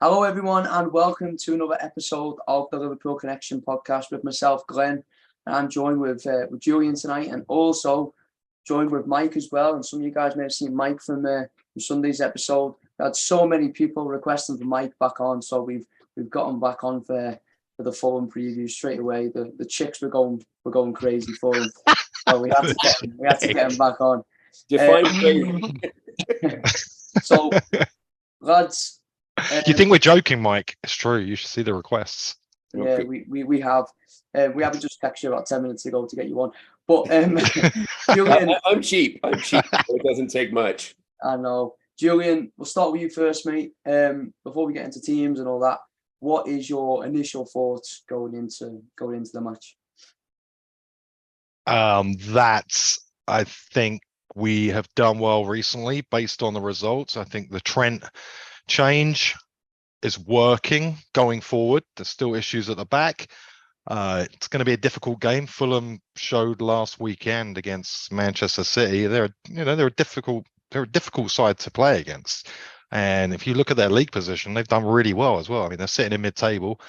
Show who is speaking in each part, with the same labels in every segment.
Speaker 1: Hello, everyone, and welcome to another episode of the Liverpool Connection podcast with myself, Glenn. And I'm joined with Julian tonight, and also joined with Mike as well. And some of you guys may have seen Mike from Sunday's episode. We had so many people requesting for Mike back on, so we've got him back on for the Fulham preview straight away. The chicks were going crazy for him, so we had to get him back on.
Speaker 2: Define crazy.
Speaker 1: So, lads.
Speaker 3: You think we're joking, Mike? It's true. You should see the requests.
Speaker 1: Yeah, we have. We haven't just texted you about 10 minutes ago to get you on. But Julian,
Speaker 2: I'm cheap. It doesn't take much.
Speaker 1: I know. Julian, we'll start with you first, mate. Before we get into teams and all that, what is your initial thoughts going into the match?
Speaker 3: I think we have done well recently based on the results. I think the Trent change is working going forward. There's still issues at the back. It's going to be a difficult game. Fulham showed last weekend against Manchester City. They're a difficult side to play against. And if you look at their league position, they've done really well as well. I mean, they're sitting in mid-table.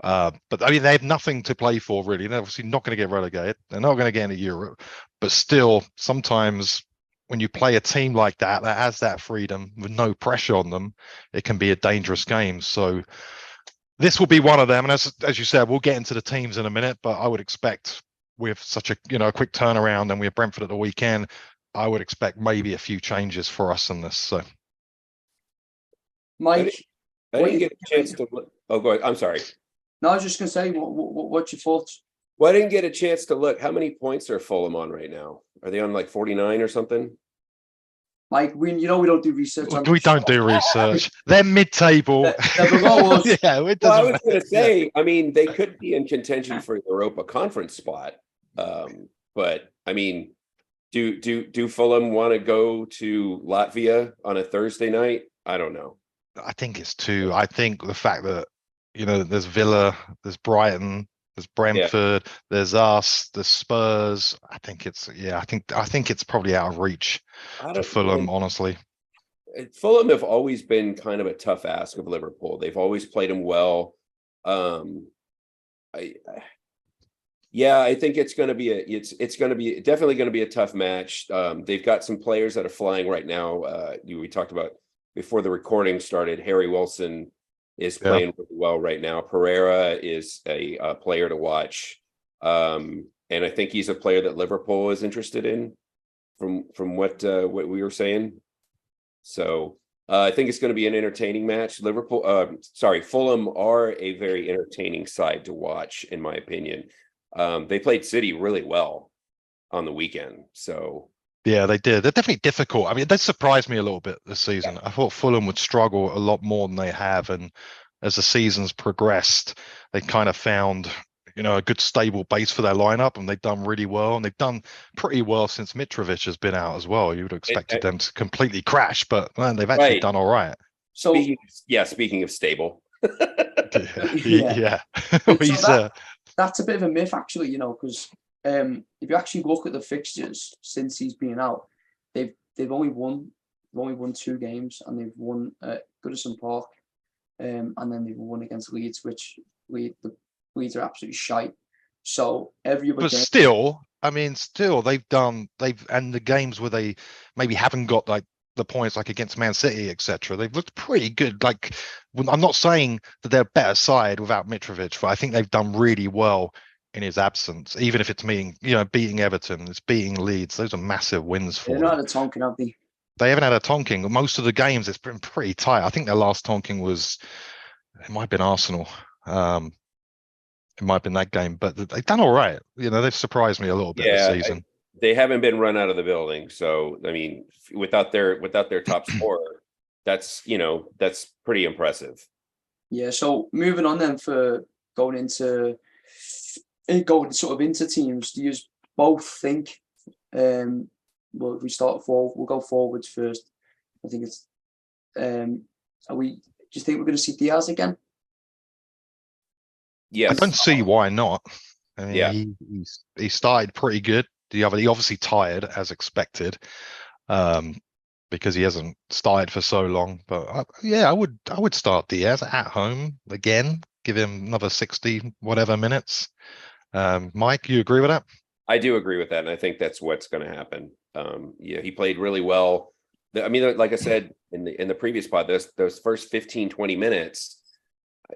Speaker 3: But I mean, they have nothing to play for really. They're obviously not going to get relegated. They're not going to get into Europe. But still, sometimes when you play a team like that has that freedom with no pressure on them, it can be a dangerous game. So this will be one of them. And as you said, we'll get into the teams in a minute, but I would expect with such a quick turnaround, and we have Brentford at the weekend, I would expect maybe a few changes for us in this. So,
Speaker 1: Mike,
Speaker 2: I didn't get a chance to look. Oh, go ahead. I'm sorry.
Speaker 1: No, I was just going to say, what's your thoughts?
Speaker 2: Well, I didn't get a chance to look. How many points are Fulham on right now? Are they on like 49 or something?
Speaker 1: Mike, we don't do research.
Speaker 3: We don't do research. They're mid-table.
Speaker 1: They're below us.
Speaker 2: Yeah, well, I was going to say, I mean, they could be in contention for Europa Conference spot. But I mean, do Fulham want to go to Latvia on a Thursday night? I don't know.
Speaker 3: I think it's two. I think the fact that there's Villa, there's Brighton, there's Brentford, there's us, there's Spurs. I think it's probably out of reach to Fulham, honestly.
Speaker 2: Fulham have always been kind of a tough ask of Liverpool. They've always played them well. I think it's going to be definitely going to be a tough match. They've got some players that are flying right now. We talked about before the recording started. Harry Wilson is playing really well right now. Pereira is a player to watch. And I think he's a player that Liverpool is interested in from what we were saying. So I think it's going to be an entertaining match. Fulham are a very entertaining side to watch, in my opinion. They played City really well on the weekend. So
Speaker 3: yeah, they did. They're definitely difficult. I mean, they surprised me a little bit this season. Yeah. I thought Fulham would struggle a lot more than they have. And as the season's progressed, they kind of found, a good stable base for their lineup, and they've done really well. And they've done pretty well since Mitrovic has been out as well. You would have expected them to completely crash, but man, they've actually done all right.
Speaker 2: So, speaking of stable.
Speaker 3: Yeah.
Speaker 1: That's a bit of a myth, actually, because if you actually look at the fixtures since he's been out, they've only won 2 games, and they've won at Goodison Park, and then they've won against Leeds, which the Leeds are absolutely shite. So every other game,
Speaker 3: still and the games where they maybe haven't got like the points like against Man City, etc. They've looked pretty good. Like, I'm not saying that they're a better side without Mitrovic, but I think they've done really well in his absence. Even if it's beating Everton, it's beating Leeds. Those are massive wins for them.
Speaker 1: They're not had a tonking, have they?
Speaker 3: They haven't had a tonking. Most of the games, it's been pretty tight. I think their last tonking it might have been Arsenal. It might have been that game, but they've done all right. They've surprised me a little bit this season.
Speaker 2: They haven't been run out of the building. So, I mean, without their top scorer, that's pretty impressive.
Speaker 1: Yeah. So moving on then for going sort of into teams, do you both think, well, if we start we'll go forwards first. I think it's, do you think we're going to see Diaz again?
Speaker 2: Yes.
Speaker 3: I don't see why not. I mean, he started pretty good. He obviously tired as expected. because he hasn't started for so long. But I would start Diaz at home again. Give him another 60 whatever minutes. Mike, you agree with that?
Speaker 2: I do agree with that, and I think that's what's going to happen. Yeah, he played really well. I mean, like I said in the previous pod, those first 15, 20 minutes,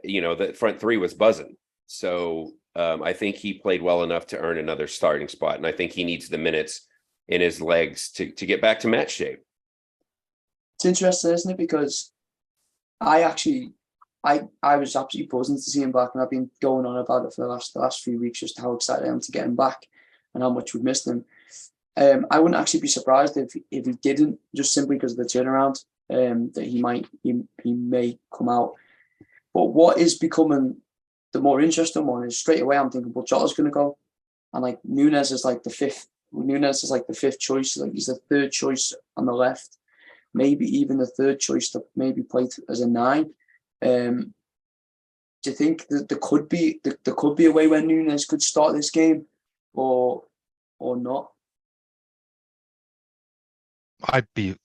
Speaker 2: the front three was buzzing. So I think he played well enough to earn another starting spot, and I think he needs the minutes in his legs to get back to match shape.
Speaker 1: It's interesting, isn't it? Because I was absolutely buzzing to see him back, and I've been going on about it for the last few weeks, just how excited I am to get him back and how much we've missed him. I wouldn't actually be surprised if he didn't, just simply because of the turnaround, that he may come out. But what is becoming the more interesting one is straight away I'm thinking, well, Jota's going to go, and like Nunes is like the fifth. Nunes is like the fifth choice. Like he's the third choice on the left, maybe even the third choice to maybe play as a 9. Do you think that there could be a way where Nunes could start this game, or not?
Speaker 3: I'd be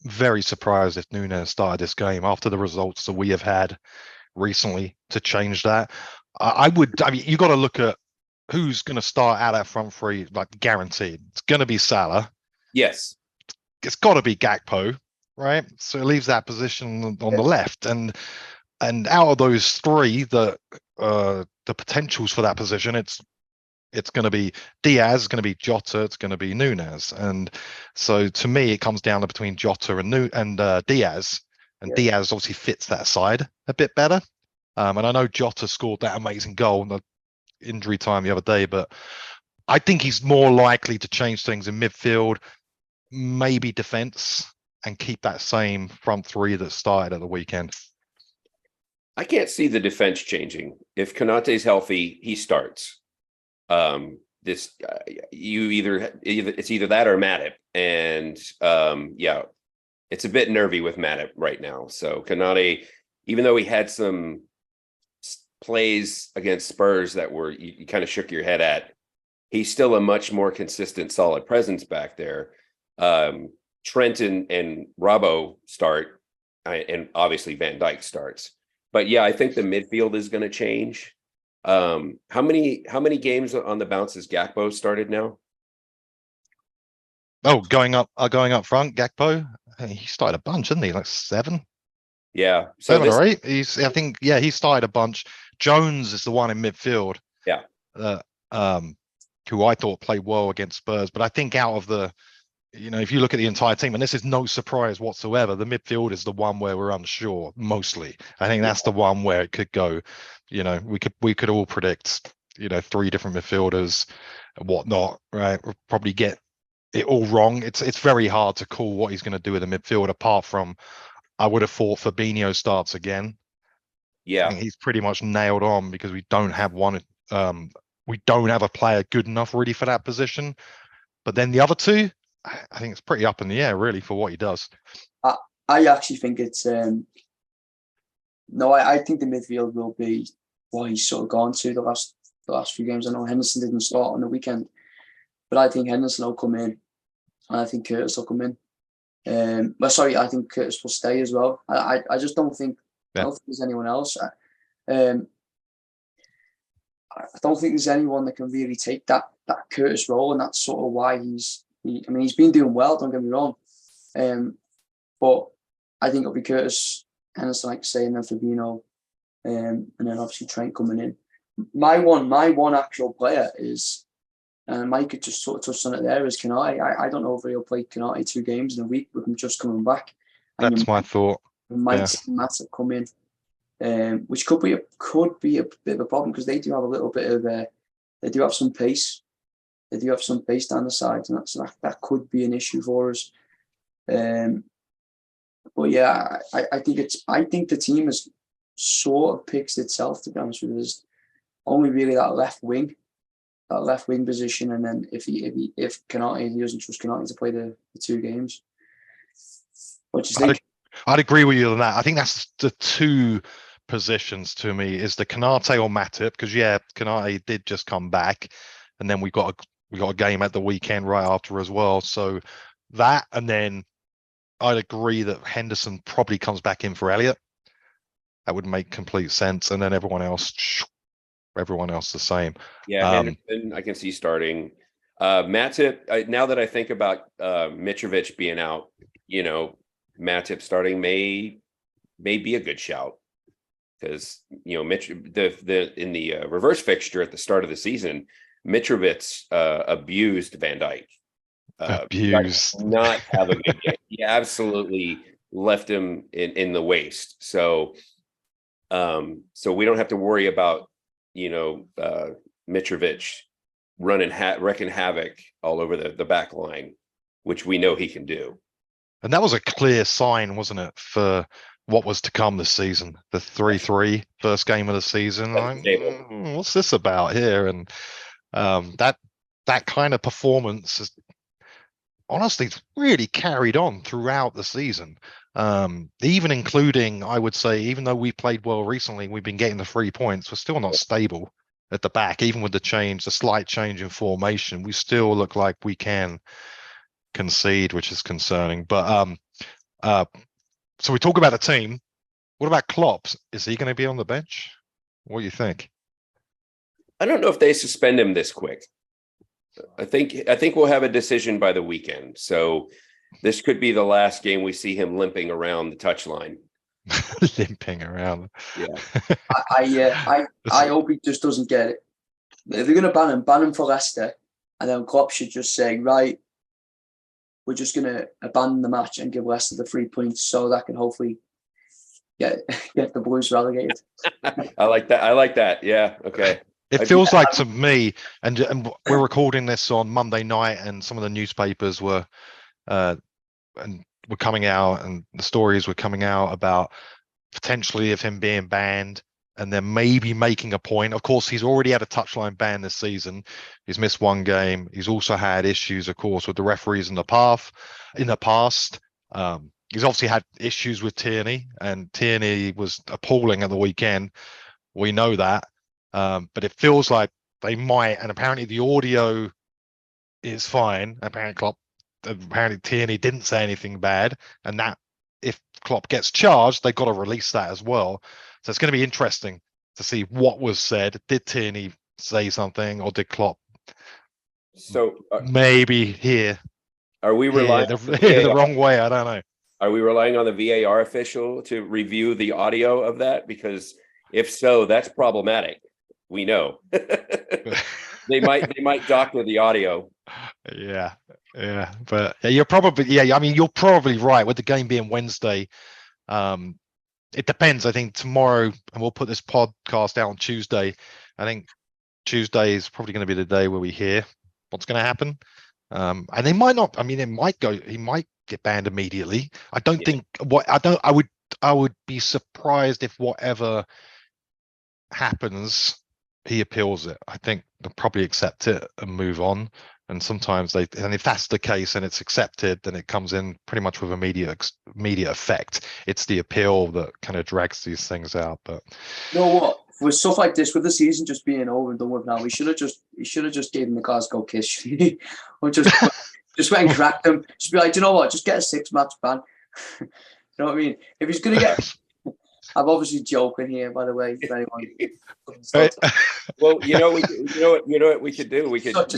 Speaker 3: very surprised if Nunes started this game after the results that we have had recently to change that. I mean, you got to look at who's going to start out that front three, like guaranteed. It's going to be Salah.
Speaker 2: Yes.
Speaker 3: It's got to be Gakpo, right? So it leaves that position on the left. And out of those three, the potentials for that position, it's going to be Diaz, it's going to be Jota, it's going to be Nunes. And so to me, it comes down to between Jota and Diaz. And Diaz obviously fits that side a bit better. And I know Jota scored that amazing goal in the injury time the other day, but I think he's more likely to change things in midfield, maybe defense, and keep that same front three that started at the weekend.
Speaker 2: I can't see the defense changing. If Konate's healthy, he starts. It's either that or Matip, and it's a bit nervy with Matip right now. So Konate, even though he had some plays against Spurs that were you kind of shook your head at, he's still a much more consistent, solid presence back there. Trent and Robbo start, and obviously Van Dijk starts. But yeah, I think the midfield is going to change. How many games on the bounce has Gakpo started now?
Speaker 3: Oh, going up front, Gakpo. He started a bunch, didn't he? Like 7.
Speaker 2: Yeah,
Speaker 3: so 7 or 8. He started a bunch. Jones is the one in midfield.
Speaker 2: Yeah.
Speaker 3: Who I thought played well against Spurs, but I think out of the, if you look at the entire team, and this is no surprise whatsoever, the midfield is the one where we're unsure mostly. I think that's the one where it could go. We could all predict, 3 different midfielders and whatnot, right? We'll probably get it all wrong. It's very hard to call what he's going to do with the midfield, apart from I would have thought Fabinho starts again.
Speaker 2: Yeah,
Speaker 3: I think he's pretty much nailed on because we don't have one. We don't have a player good enough really for that position. But then the other two, I think it's pretty up in the air really for what he does.
Speaker 1: I actually think it's I think the midfield will be what he's sort of gone to the last few games. I know Henderson didn't start on the weekend, but I think Henderson will come in, and I think Curtis will come in. I think Curtis will stay as well. I just don't think I don't think there's anyone else. I don't think there's anyone that can really take that Curtis role, and that's sort of why he's been doing well. Don't get me wrong, but I think it'll be Curtis, Henderson, like saying, and then Fabinho, and then obviously Trent coming in. My one actual player is, and Mike could just sort of touched on it there, is Konate. I don't know if he'll play Konate 2 games in a week with him just coming back.
Speaker 3: That's my thought.
Speaker 1: We might see Matip come in, which could be a bit of a problem because they do have a little bit of they do have some pace. They do have some pace down the sides, and that could be an issue for us. But yeah, I think the team has sort of picked itself, to be honest with you. There's only really that left wing position, and then if Konate, he doesn't trust Konate to play the 2 games. What do you think?
Speaker 3: I'd agree with you on that. I think that's the 2 positions to me, is the Konate or Matip, because Konate did just come back, and then we got a game at the weekend right after as well. So that, and then I'd agree that Henderson probably comes back in for Elliott. That would make complete sense. And then everyone else the same.
Speaker 2: Yeah, Henderson, I can see starting. Matip, now that I think about Mitrovic being out, Matip starting may be a good shout. Because Mitch, in the reverse fixture at the start of the season, Mitrovic abused Van Dijk.
Speaker 3: Abused.
Speaker 2: Not have a good game. He absolutely left him in the waste. So we don't have to worry about Mitrovic wrecking havoc all over the back line, which we know he can do.
Speaker 3: And that was a clear sign, wasn't it, for what was to come this season? The 3-3 first game of the season. What's this about here? And that kind of performance is honestly really carried on throughout the season. Even including, I would say, even though we played well recently, we've been getting the 3 points, we're still not stable at the back. Even with the slight change in formation, we still look like we can concede, which is concerning. But so we talk about the team. What about Klopp? Is he going to be on the bench? What do you think?
Speaker 2: I don't know if they suspend him this quick. I think we'll have a decision by the weekend. So this could be the last game we see him limping around the touchline.
Speaker 3: Limping around.
Speaker 2: Yeah.
Speaker 1: I hope he just doesn't get it. If they're going to ban him for Leicester, and then Klopp should just say, right, we're just going to abandon the match and give Leicester the 3 points so that can hopefully get the Blues relegated.
Speaker 3: I like that. Yeah. Okay. It feels like to me, and we're recording this on Monday night, and some of the newspapers were coming out, and the stories were coming out about potentially of him being banned, and then maybe making a point. Of course, he's already had a touchline ban this season. He's missed one game. He's also had issues, of course, with the referees in the past. He's obviously had issues with Tierney, and Tierney was appalling at the weekend. We know that. But it feels like they might, and apparently the audio is fine. Apparently Tierney didn't say anything bad, and that if Klopp gets charged, they've got to release that as well. So it's going to be interesting to see what was said. Did Tierney say something, or did Klopp?
Speaker 2: So
Speaker 3: maybe here.
Speaker 2: Are we relying
Speaker 3: the wrong way? I don't know.
Speaker 2: Are we relying on the VAR official to review the audio of that? Because if so, that's problematic. We know they might doctor the audio.
Speaker 3: Yeah, but you're probably I mean, you're probably right with the game being Wednesday. It depends. I think tomorrow, and we'll put this podcast out on Tuesday. I think Tuesday is probably going to be the day where we hear what's going to happen. And they might not. I mean, he might get banned immediately. I don't think I would be surprised if whatever happens, he appeals it. I think they'll probably accept it and move on. And sometimes and if that's the case and it's accepted, then it comes in pretty much with immediate effect. It's the appeal that kind of drags these things out. But
Speaker 1: you know what? With stuff like this, with the season just being over and done with now, he should have just gave him the Glasgow kiss, or just went and cracked them. Just be like, do you know what? Just get a 6-match ban. You know what I mean? If he's gonna get, I'm obviously joking here, by the way. For anyone.
Speaker 2: Well, you know what we could do. We could put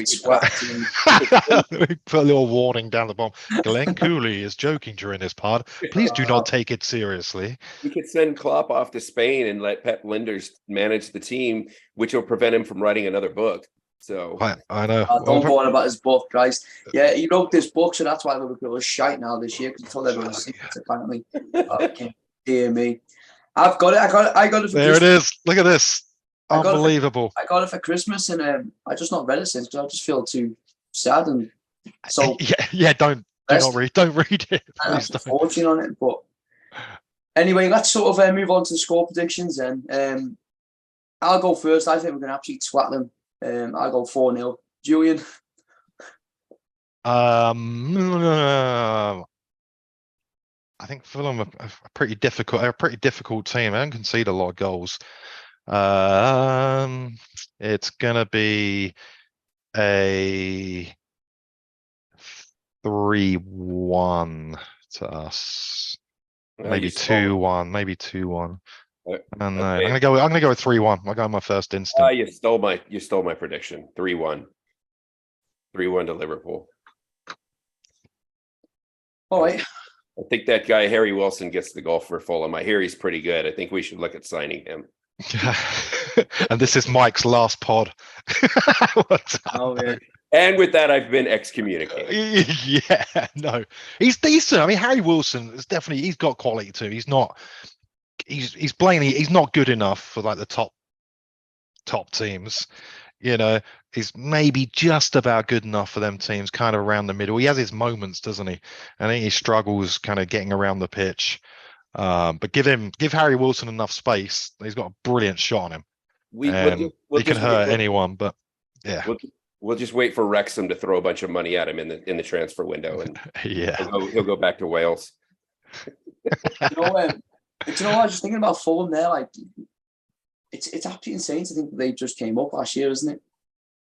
Speaker 3: a little warning down the bottom. Glenn Cooley is joking during this pod. Please do not take it seriously.
Speaker 2: We could send Klopp off to Spain and let Pep Linders manage the team, which will prevent him from writing another book. So
Speaker 3: I know.
Speaker 1: Don't go on about his book, guys. Yeah, he wrote this book, so that's why Liverpool is shite now this year, because he told everyone secrets, apparently. Dear me. I've got it. I got it for
Speaker 3: there
Speaker 1: Christmas.
Speaker 3: It is. Look at this. Unbelievable.
Speaker 1: I got it for Christmas, and I just not read it since, because I just feel too sad, and so
Speaker 3: don't read it.
Speaker 1: Please don't. Fortune on it, but anyway, let's sort of move on to the score predictions then. I'll go first. I think we're going to absolutely twat them. I'll go 4-0. Julian?
Speaker 3: I think Fulham are a pretty difficult team. I don't concede a lot of goals. It's gonna be a 3-1 to us.
Speaker 2: Well,
Speaker 3: Maybe
Speaker 2: you stole-
Speaker 3: 2-1. Maybe 2-1.
Speaker 2: Uh,
Speaker 3: I don't know.
Speaker 2: okay.
Speaker 3: I'm gonna go with 3-1. I'll go with my first instinct.
Speaker 2: You stole my prediction. 3-1. 3-1 to Liverpool.
Speaker 1: All right.
Speaker 2: I think that guy Harry Wilson gets the goal for Fulham. I hear he's pretty good. I think we should look at signing him.
Speaker 3: And this is Mike's last pod. What's
Speaker 1: Oh, yeah.
Speaker 2: And with that, I've been excommunicated.
Speaker 3: Yeah, no, he's decent. I mean, Harry Wilson is definitely, he's got quality too. He's not, he's plainly, he's not good enough for like the top teams. You know, he's maybe just about good enough for them teams, kind of around the middle. He has his moments, doesn't he? I think he struggles kind of getting around the pitch. But give Harry Wilson enough space. He's got a brilliant shot on him. He can hurt anyone, but yeah.
Speaker 2: We'll just wait for Wrexham to throw a bunch of money at him in the transfer window, and
Speaker 3: yeah,
Speaker 2: he'll go back to Wales.
Speaker 1: Do you know what I was just thinking about Fulham there? Like, it's absolutely insane to think that they just came up last year, isn't it?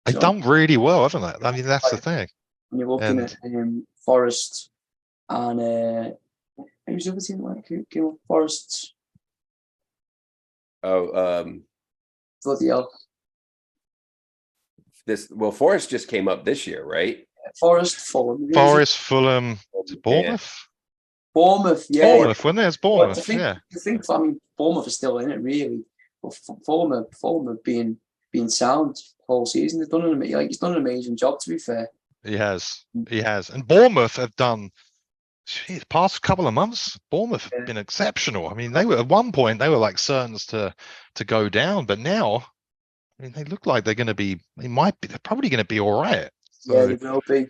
Speaker 3: They've done really well, haven't they? I mean, that's the thing.
Speaker 1: When you're looking at Forest and who's the other team like came up? Forest. Bloody hell.
Speaker 2: Forest just came up this year, right?
Speaker 1: Forest, Fulham,
Speaker 3: Bournemouth.
Speaker 1: Bournemouth, yeah.
Speaker 3: Bournemouth, when there's Bournemouth,
Speaker 1: I mean, Bournemouth is still in it, really. But Fulham have been sound whole season. They've done he's done an amazing job, to be fair.
Speaker 3: He has, and Bournemouth have done. The past couple of months, Bournemouth have been exceptional. I mean, they were at one point they were like certain to go down, but now, I mean, they look like they're going to be. They're probably going to be all right. So,
Speaker 1: yeah, they will be.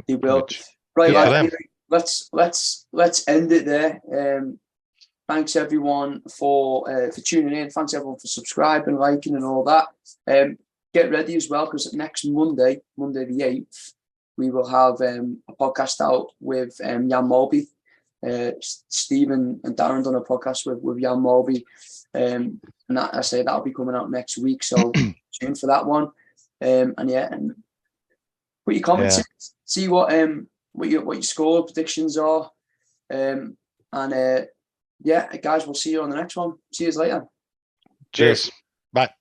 Speaker 1: They will. Right, anyway, let's end it there. Thanks everyone for tuning in. Thanks everyone for subscribing, liking, and all that. Get ready as well, because next Monday the 8th, we will have a podcast out with Jan Mulby. Stephen and Darren done a podcast with Jan Mulby, and that, I say that'll be coming out next week. So tune for that one. And put your comments in, see what your score predictions are, and guys, we'll see you on the next one. See you later.
Speaker 3: Cheers. Bye.